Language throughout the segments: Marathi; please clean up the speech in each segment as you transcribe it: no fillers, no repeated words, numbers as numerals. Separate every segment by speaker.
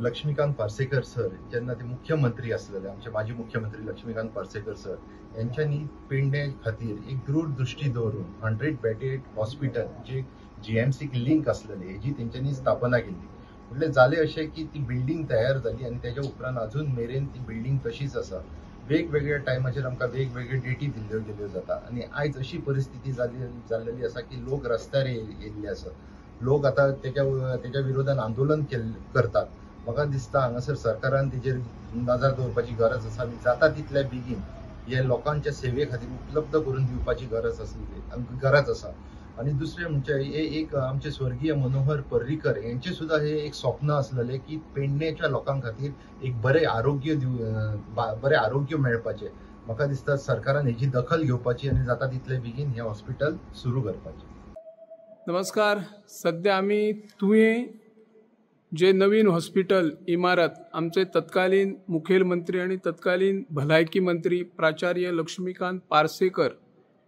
Speaker 1: लक्ष्मीकांत पार्सेकर सर जेन्ना ते मुख्यमंत्री आसलेले, आमचे माजी मुख्यमंत्री लक्ष्मीकांत पार्सेकर सर यांच्यानी पेडणे खातीर एक दूरदृष्टी दवरून 100 बेडेड हॉस्पिटल जे जीएमसीक लिंक आसलेले हेजी तेंच्यांनी स्थापना केली. म्हणजे जालें अशें की ती बिल्डिंग तयार जाली आनी तेच्या उपरांत अजून मेरेन ती बिल्डिंग तशीच आसा. वेगवेगळ्या टायमाचेर आमकां वेगवेगळे डेटी दिल्ल्यो गेल्यो जाता आनी आयज अशी परिस्थिती जाल्लेली आसा की लोक रस्त्यार येयल्ले आसा. लोक आता तेच्या विरोधात आंदोलन करतात. म्हाका दिसता हांगासर सरकारान तेजेर नजर दवरपाची गरज आसा आनी जाता तितल्या बेगीन हे लोकांच्या सेवे खातीर उपलब्ध करून दिवपाची गरज आसा. आणि दुसरें म्हणजे एक आमचे स्वर्गीय मनोहर पर्रीकर यांचे सुद्धा हे एक स्वप्न असलेले की पेडणेच्या लोकां खातीर एक बरे आरोग्य मेळपाचें. म्हाका दिसता सरकारान हेची दखल घेवपाची आनी जाता तितले बेगीन हे हॉस्पिटल सुरू करपाचें.
Speaker 2: नमस्कार. सध्या आम्ही तुवें जे नवीन हॉस्पिटल इमारत आमचे तत्कालीन मुखेलमंत्री आणि तत्कालीन भलायकी मंत्री प्राचार्य लक्ष्मीकांत पार्सेकर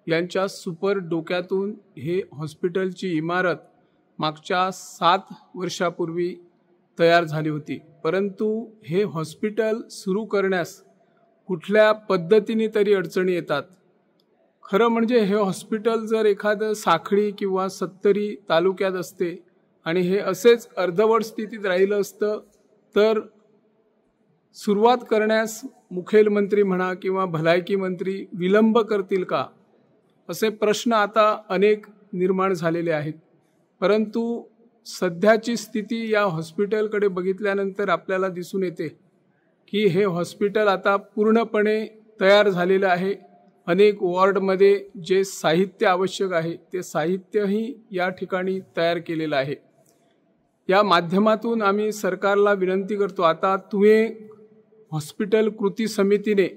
Speaker 2: यांच्या सुपर डोक्यातून हे हॉस्पिटलची इमारत मागच्या 7 वर्षापूर्वी तयार झाली होती. परंतु हे हॉस्पिटल सुरू करण्यास कुठल्या पद्धतीने तरी अडचणी येतात. खरं म्हणजे हे हॉस्पिटल जर एखादं साखळी किंवा सत्तरी तालुक्यात असते आणि हे असेच अर्धवट स्थितीत राहिलं असतं तर सुरुवात करण्यास मुखेलमंत्री म्हणा किंवा भलायकी मंत्री विलंब करतील का असे प्रश्न आता अनेक निर्माण झालेले आहेत. परंतु सध्याची स्थिती या हॉस्पिटलकडे बघितल्यानंतर आपल्याला दिसून येते की हे हॉस्पिटल आता पूर्णपणे तयार झालेलं आहे. अनेक वॉर्डमध्ये जे साहित्य आवश्यक आहे ते साहित्यही या ठिकाणी तयार केलेलं आहे. या माध्यमातून आम्ही सरकारला विनंती करतो, आता तुवें हॉस्पिटल कृती समितीने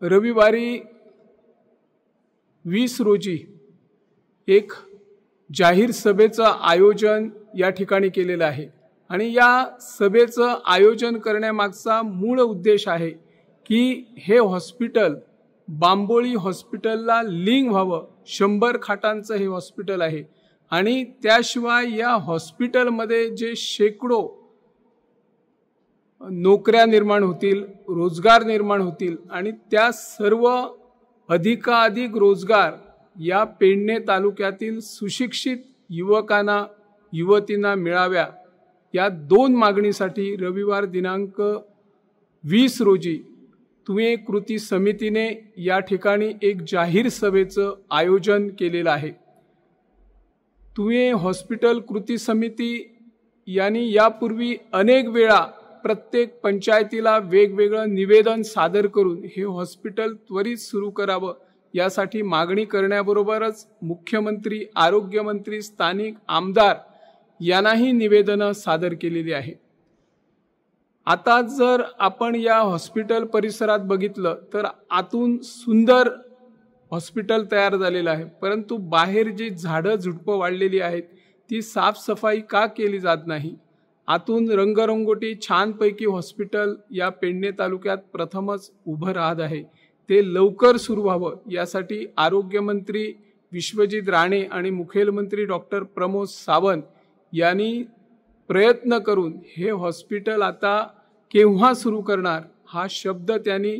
Speaker 2: रविवारी 20 रोजी एक जाहीर सभेचं आयोजन या ठिकाणी केलेलं आहे आणि या सभेचं आयोजन करण्यामागचा मूळ उद्देश आहे की हे हॉस्पिटल बांबोळी हॉस्पिटलला लिंक व्हावं. 100 खाटांचं हे हॉस्पिटल आहे आणि त्याशिवाय या हॉस्पिटलमध्ये जे शेकडो नोकऱ्या निर्माण होतील, रोजगार निर्माण होतील आणि त्या सर्व अधिकाधिक रोजगार या पेडणे तालुक्यातील सुशिक्षित युवकांना युवतींना मिळाव्या या 2 मागणीसाठी रविवार दिनांक 20 रोजी तुवें कृती समितीने या ठिकाणी एक जाहीर सभेचं आयोजन केलेलं आहे. तुवें हॉस्पिटल कृती समिती यांनी यापूर्वी अनेक वेळा प्रत्येक पंचायतीला वेगवेगळं निवेदन सादर करून हे हॉस्पिटल त्वरित सुरू करावं यासाठी मागणी करण्याबरोबरच मुख्यमंत्री, आरोग्यमंत्री, स्थानिक आमदार यांनाही निवेदनं सादर केलेली आहे. आता जर आपण या हॉस्पिटल परिसरात बघितलं तर आतून सुंदर हॉस्पिटल तयार झालेलं आहे, परंतु बाहेर जी झाडं झुडपं वाढलेली आहेत ती साफसफाई का केली जात नाही. आतून रंगरंगोटी छानपैकी हॉस्पिटल या पेडणे तालुक्यात प्रथमच उभं राहत आहे. ते लवकर सुरू व्हावं यासाठी आरोग्यमंत्री विश्वजित राणे आणि मुखेलमंत्री डॉक्टर प्रमोद सावंत यांनी प्रयत्न करून हे हॉस्पिटल आता केव्हा सुरू करणार हा शब्द त्यांनी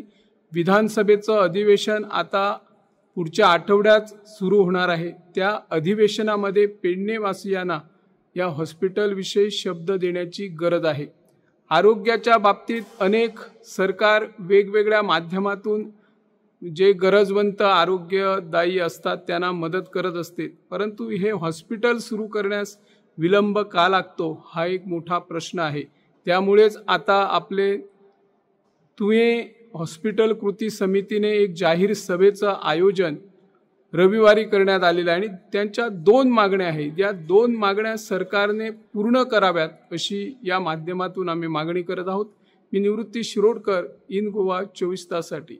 Speaker 2: विधानसभेचं अधिवेशन आता पुढच्या आठवड्यात सुरू होणार आहे. त्या अधिवेशनामध्ये पेडणेवासियांना या हॉस्पिटलविषयी शब्द देण्याची गरज आहे. आरोग्याच्या बाबतीत अनेक सरकार वेगवेगळ्या माध्यमातून जे गरजवंत आरोग्यदायी असतात त्यांना मदत करत असते, परंतु हे हॉस्पिटल सुरू करण्यास विलंब का लागतो हा एक मोठा प्रश्न आहे. त्यामुळेच आता आपले तुवें हॉस्पिटल कृती समितीने एक जाहीर सभेचं आयोजन रविवारी करण्यात आलेलं आहे आणि त्यांच्या 2 मागण्या आहेत. या 2 मागण्या सरकारने पूर्ण कराव्यात अशी या माध्यमातून आम्ही मागणी करत आहोत. मी निवृत्ती शिरोडकर, इन गोवा 24 ताससाठी.